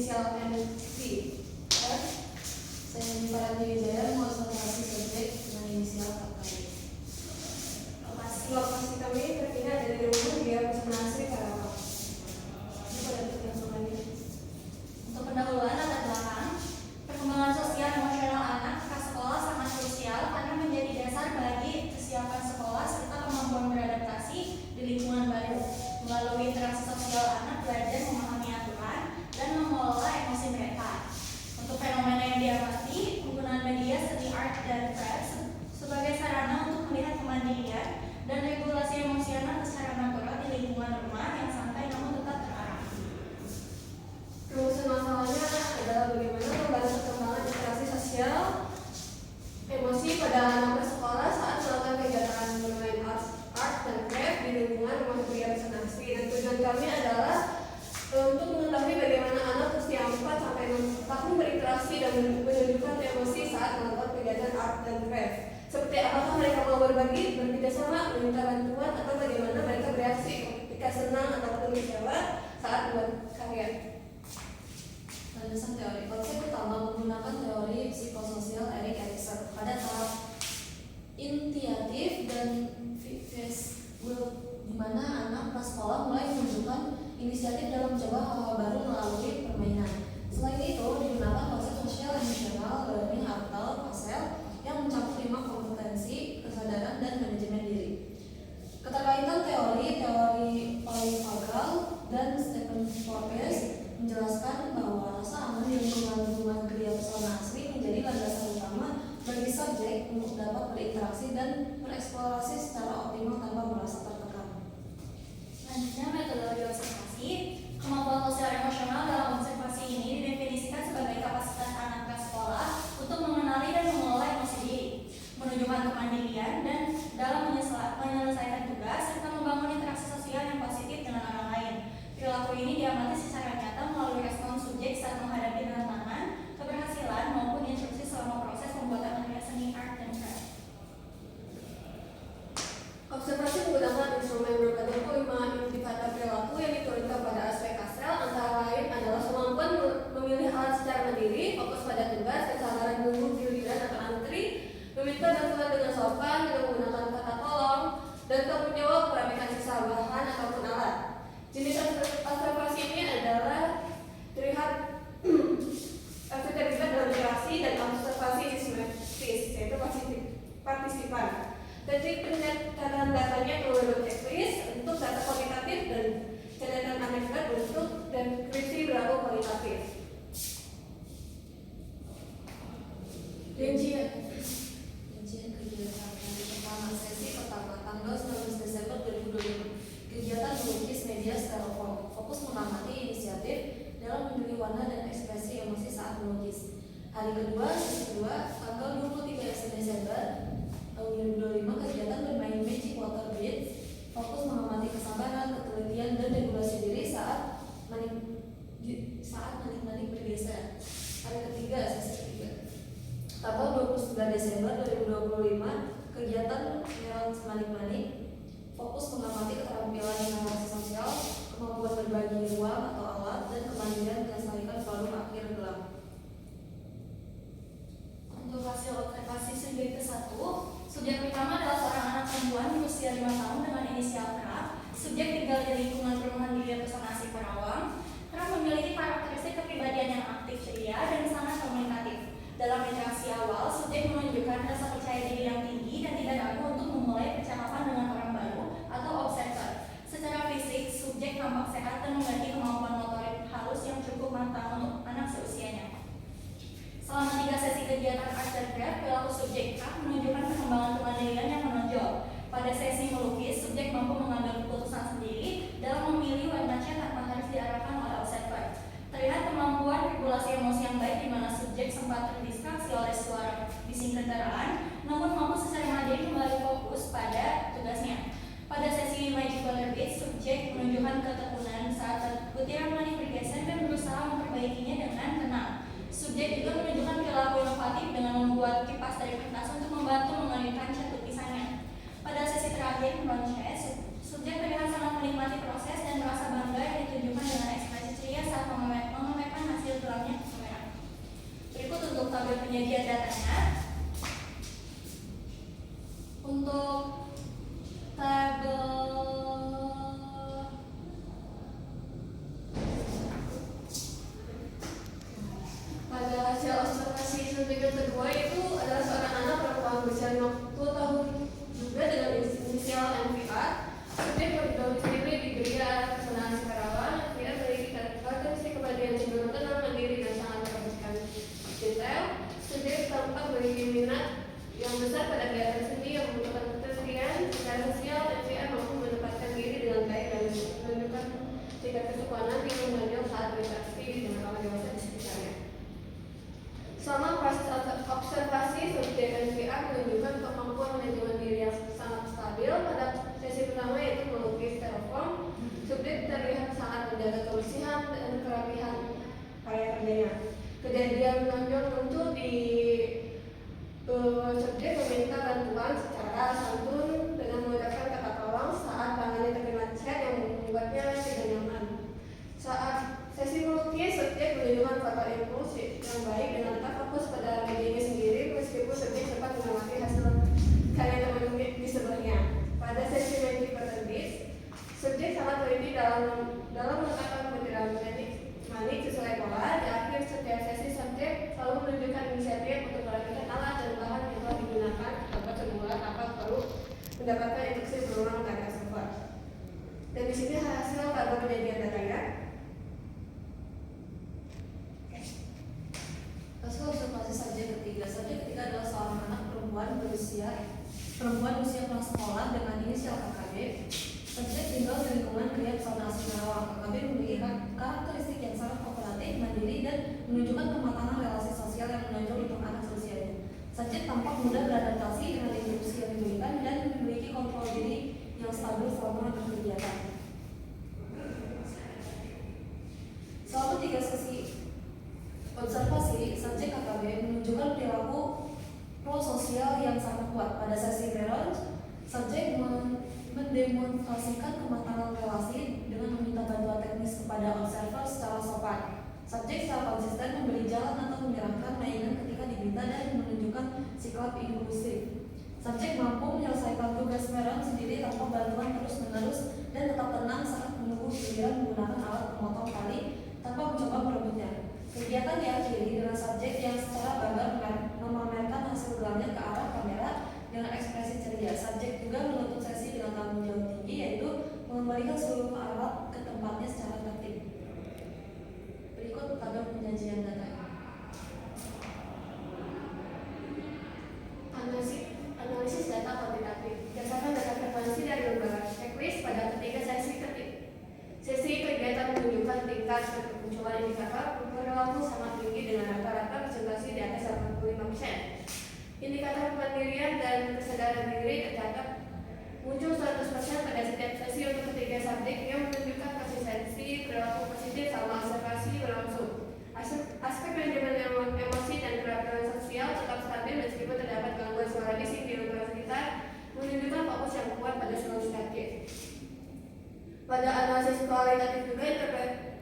inisial NV. Dan saya Farhati Wijaya mengobservasi subjek dengan inisial KKY. Lokasi kami terpindah dari rumah Gria Pesona Asri Karawang. Ini pada yang selanjutnya. Untuk pendahuluan latar belakang, perkembangan sosial emosional anak prasekolah sangat krusial karena menjadi dasar bagi kesiapan sekolah serta kemampuan beradaptasi di lingkungan baru. Melalui interaksi sosial, anak belajar memahami aturan dan mengelola emosi mereka. Untuk fenomena yang diamati, penggunaan media seni art dan craft sebagai sarana untuk melihat kemandirian dan regulasi emosi anak secara natural di lingkungan rumah yang santai namun tetap terarah. Rumusan masalahnya adalah bagaimana membantu perkembangan interaksi sosial emosi pada anak prasekolah saat melakukan kegiatan bermain art dan craft di lingkungan rumah Gria Pesona Asri. Dan tujuan kami adalah untuk mengetahui bagaimana anak usia 4 sampai 6 tahun berinteraksi dan menunjukkan emosi saat melakukan kegiatan art dan craft. Seperti apakah mereka mau berbagi, bekerjasama, meminta bantuan, atau bagaimana mereka bereaksi ketika senang ataupun kecewa saat membuat karya. Landasan teori. Konsep utama menggunakan teori psikososial Erik Erikson pada tahap initiatif dan phase di mana anak prasekolah mulai menunjukkan inisiatif dalam mencoba hal-hal baru melalui permainan. Selain itu, digunakan konsep sosial emosional learning atau PASEL yang mencakup 5 kompetensi, kesadaran, dan manajemen diri. Keterkaitan teori polyvagal dan Stephen Forbes menjelaskan bahwa rasa aman di lingkungan Gria Pesona Asri menjadi landasan utama bagi subjek untuk dapat berinteraksi dan bereksplorasi secara optimal tanpa merasa tertekan. Selanjutnya, metodologi observasi. Kemampuan sosial emosional dalam observasi ini didefinisikan sebagai kapasitas anak prasekolah untuk mengenali dan mengelola emosi diri, menunjukkan kemandirian dan dalam menyelesaikan tugas serta membangun interaksi sosial yang positif dengan orang lain. Perilaku ini diamati secara nyata melalui respon subjek saat menghadapi tantangan, keberhasilan maupun instruksi selama proses pembuatan karya seni art dan craft. Observasi menggunakan instrumen berbentuk 5 indikator perilaku yang diturunkan pada aspek kasel, antara lain adalah kemampuan memilih hal secara mandiri, fokus pada tugas, kesadaran menunggu giliran atau antri, meminta bantuan dengan sopan dengan menggunakan kata tolong, dan tanggung jawab merapikan sisa bahan ataupun alat. Jenis observasi ini adalah terlihat dalam interaksi dan observasi sistematis, yaitu partisipan. Teknik pencatatan datanya perlu checklist untuk data kualitatif dan catatan anekdot untuk deskripsi berlaku kualitatif. Rincian kegiatan dari pertama sesi pertama tanggal 19 Desember 2025. Kegiatan melukis media styrofoam, fokus mengamati inisiatif dalam memilih warna dan ekspresi emosi saat melukis. Hari kedua, sesi kedua, tanggal 23 Desember 2025, kegiatan bermain magic water beads, fokus mengamati kesabaran, ketelitian, dan regulasi diri saat manik-manik bergeser. Hari ketiga, sesi ketiga, tanggal 29 Desember 2025, kegiatan melon semanik-manik, fokus mengamati keterampilan interaksi sosial, kemampuan berbagi ruang atau alat, dan kemandirian melestarikan produk akhir gelap. Untuk hasil observasi subjek ke-1, subjek pertama adalah seorang anak perempuan berusia 5 tahun dengan inisial K. Subjek tinggal di lingkungan perumahan Gria Pesona Asri Karawang. K memiliki karakteristik kepribadian yang aktif, ceria, dan sangat komunikatif. Dalam interaksi awal, subjek menunjukkan rasa percaya diri yang tinggi dan tidak ragu untuk memulai percakapan dengan orang baru atau observer. Secara fisik, subjek tampak sehat dan memiliki kemampuan penyedia datanya. Untuk tabel Pada hasil observasi subjek yang kedua itu adalah seorang anak perempuan berusia 50 tahun juga dengan inisial NVR. Subjek berdomisili di Geria Kesenangan Karawang. NVR memiliki karakteristik kepribadian cenderung tenang, mandiri, dan sangat memperhatikan detail. Subjek tampak memiliki minat yang besar pada kegiatan seni yang membutuhkan ketersediaan. Secara sosial, NVR mampu menempatkan diri dengan baik dan menunjukkan tingkat kesukanan yang menonjol saat berinteraksi dengan orang dewasa di sekitarnya. Selama proses observasi, subjek NVR menunjukkan kemampuan manajemen diri yang sangat stabil. Pada sesi pertama yaitu melukis terraform, subjek terlihat sangat menjaga kebersihan dan kerapihan karya kerjanya. Kejadian menonjol muncul di subjek meminta bantuan secara santun dengan mengucapkan kata tolong saat tangannya terkena cat yang membuatnya tidak nyaman. Saat sesi melukis, subjek menunjukkan faktor impuls yang baik dengan tetap fokus pada medianya sendiri meskipun subjek sempat mengamati hasil karya teman di sebelahnya. Pada sesi magic penerbit, subjek sangat teliti dalam meletakkan butiran manik sesuai pola. Di akhir setiap sesi, subjek selalu menunjukkan inisiatif untuk merapikan alat dan bahan yang telah digunakan dapat semula tanpa perlu mendapatkan instruksi berulang karya server. Dan di sini hasil tabel penyajian datanya. Hasil observasi subjek ketiga. Subjek ketiga adalah seorang anak perempuan usia prasekolah dengan inisial KKB. Subjek tinggal di lingkungan Geria Pesona Asri Karawang. KKB memiliki karakteristik yang sangat kooperatif, mandiri, dan menunjukkan kematangan relasi sosial yang menonjol untuk anak seusianya. Subjek tampak mudah beradaptasi dengan instruksi yang diberikan dan memiliki kontrol diri yang stabil selama berkegiatan. Selama 3 sesi observasi, subjek KKB menunjukkan perilaku prososial yang sangat kuat. Pada sesi berons, subjek mendemonstrasikan kematangan relasi dengan meminta bantuan teknis kepada observer secara sopan. Subjek secara konsisten memberi jalan atau menyerahkan mainan ketika diminta dan menunjukkan sikap inklusif. Subjek mampu menyelesaikan tugas berons sendiri tanpa bantuan terus-menerus dan tetap tenang saat menunggu giliran menggunakan alat pemotong tali tanpa mencoba merebutnya. Kegiatan diakhiri dengan subjek yang secara bangga memamerkan hasil gelarnya ke arah kamera dengan ekspresi ceria. Subjek juga menutup sesi dengan tanggung jawab tinggi, yaitu mengembalikan seluruh alat ke tempatnya secara tertib. Berikut tabel penyajian data. Analisis data kuantitatif berdasarkan data frekuensi dari lembaga checklist pada ketiga sesi kegiatan menunjukkan tingkat kemunculan indikator perilaku sangat tinggi dengan rata-rata presentasi di atas 85%. Indikator kemandirian dan kesadaran diri tercatat muncul 100% pada setiap sesi untuk ketiga subjek yang menunjukkan konsistensi perilaku positif selama observasi berlangsung. Aspek manajemen emosi dan kerapian sosial tetap stabil meskipun terdapat gangguan suara bising di lingkungan sekitar, menunjukkan fokus yang kuat pada seluruh subjek. Pada analisis kualitatif juga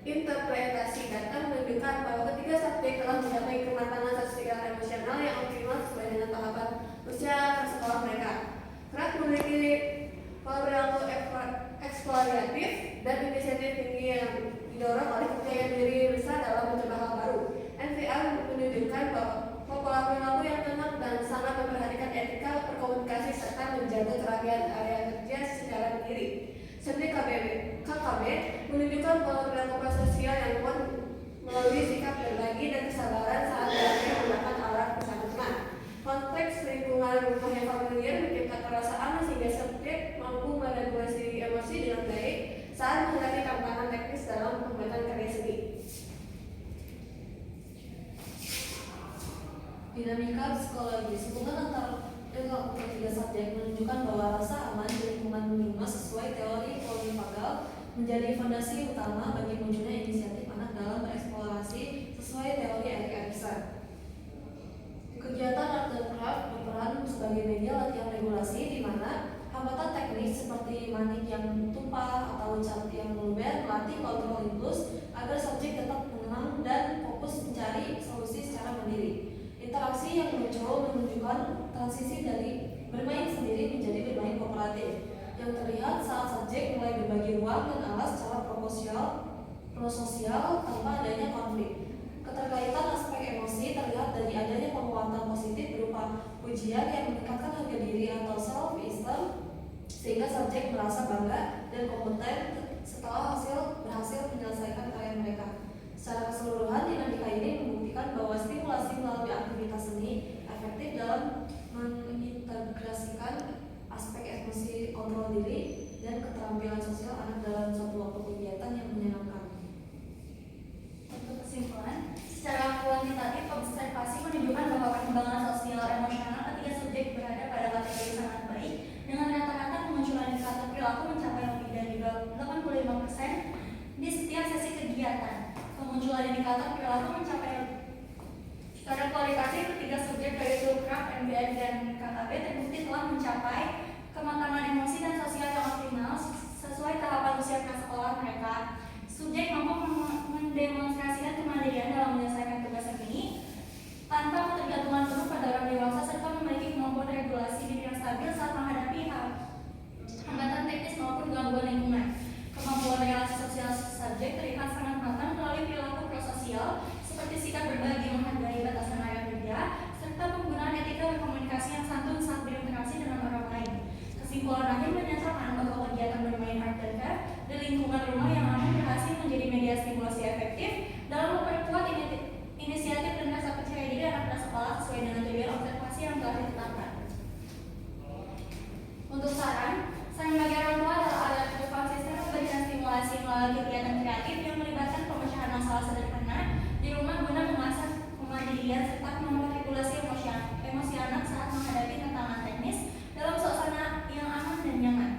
interpretasi data menunjukkan bahwa ketiga subjek telah mencapai kematangan sosial emosional yang optimal sesuai dengan tahapan usia prasekolah mereka. Kerap memiliki perilaku eksploratif dan inisiatif tinggi yang didorong oleh kepercayaan diri besar dalam mencoba hal baru. NVR menunjukkan bahwa perilaku yang tenang dan sangat memperhatikan etika berkomunikasi serta menjaga kerapian area kerja secara mandiri. Subjek KKB menunjukkan bahwa perilaku sosial yang kuat melalui sikap berbagi dan kesabaran saat belajar menggunakan alat persatuan. Konteks lingkungan rumah yang familiar menciptakan rasa aman sehingga subjek mampu meregulasi emosi dengan baik saat menghadapi tantangan teknis dalam pembuatan karya seni. Dinamika psikologis. Hubungan antara perilaku ketiga subjek menunjukkan bahwa rasa aman di lingkungan minimal sesuai teori Pauling-Pagel menjadi fondasi utama bagi munculnya inisiatif anak dalam bereksplorasi sesuai teori Erik Erikson. Kegiatan art dan craft berperan sebagai media latihan regulasi di mana hambatan teknis seperti manik yang tumpah atau cat yang meluber melatih kontrol impuls agar subjek tetap tenang dan fokus mencari solusi secara mandiri. Interaksi Aplikasi yang muncul menunjukkan transisi dari bermain sendiri menjadi bermain kooperatif yang terlihat saat subjek mulai berbagi ruang dan alas secara prososial tanpa adanya konflik. Keterkaitan aspek emosi terlihat dari adanya penguatan positif berupa pujian yang meningkatkan harga diri atau self-esteem sehingga subjek merasa bangga dan kompeten setelah berhasil menyelesaikan karya mereka. Secara keseluruhan, dinamika ini membuktikan bahwa stimulasi melalui aktivitas seni efektif dalam mengintegrasikan aspek emosi, kontrol diri, dan keterampilan sosial anak dalam suatu waktu kegiatan yang menyenangkan. Untuk kesimpulan, secara kuantitatif observasi menunjukkan bahwa perkembangan sosial emosional ketiga subjek berada pada kategori sangat baik dengan rata-rata kemunculan indikator perilaku mencapai lebih dari 85% di setiap sesi kegiatan. Kemunculan indikator perilaku mencapai secara kualitatif ketiga subjek yaitu CRAF, NBN, dan KKB terbukti telah mencapai kematangan emosi dan sosial yang optimal sesuai tahapan usia prasekolah mereka. Subjek mampu mendemonstrasikan kemandirian dalam menyelesaikan tugas seni tanpa ketergantungan penuh pada orang dewasa serta memiliki kemampuan regulasi diri yang stabil saat menghadapi hambatan teknis maupun gangguan lingkungan. Kemampuan relasi sosial subjek terlihat sangat matang melalui perilaku prososial seperti sikap berbagi, menghargai batasan area kerja, serta penggunaan etika berkomunikasi yang santun saat berinteraksi dengan orang lain. Kesimpulan akhir menyatakan bahwa kegiatan bermain art dan craft di lingkungan rumah yang aman berhasil menjadi media stimulasi efektif dalam memperkuat inisiatif dan rasa percaya diri anak prasekolah sesuai dengan tujuan observasi yang telah ditetapkan. Untuk saran bagi orang tua adalah agar konsisten memberikan stimulasi melalui kegiatan kreatif yang melibatkan pemecahan masalah sederhana di rumah guna mengasah kemandirian serta kemampuan regulasi emosi anak saat menghadapi tantangan teknis dalam suasana yang aman dan nyaman.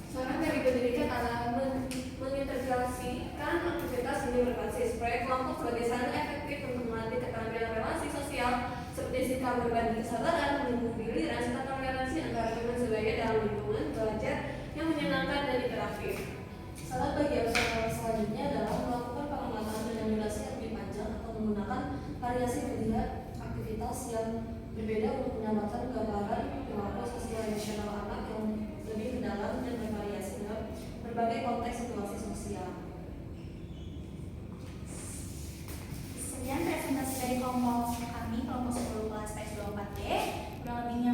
Saran dari pendidikan adalah mengintegrasikan aktivitas seni berbasis proyek kelompok sebagai sarana efektif untuk melatih keterampilan relasi sosial seperti sikap berbagi kesabaran, melindungi diri, dan serta toleransi antara teman sebaya dalam lingkungan belajar yang menyenangkan dan interaktif. Saran bagi observasi selanjutnya adalah melakukan pengamatan dengan durasi yang lebih panjang atau menggunakan variasi melihat aktivitas yang berbeda untuk mendapatkan gambaran perilaku sosial emosional anak yang lebih mendalam dan bervariasi dalam berbagai konteks situasi sosial. Sekian presentasi dari kelompok kami, kelompok 10 kelas PS24D. Kurang lebihnya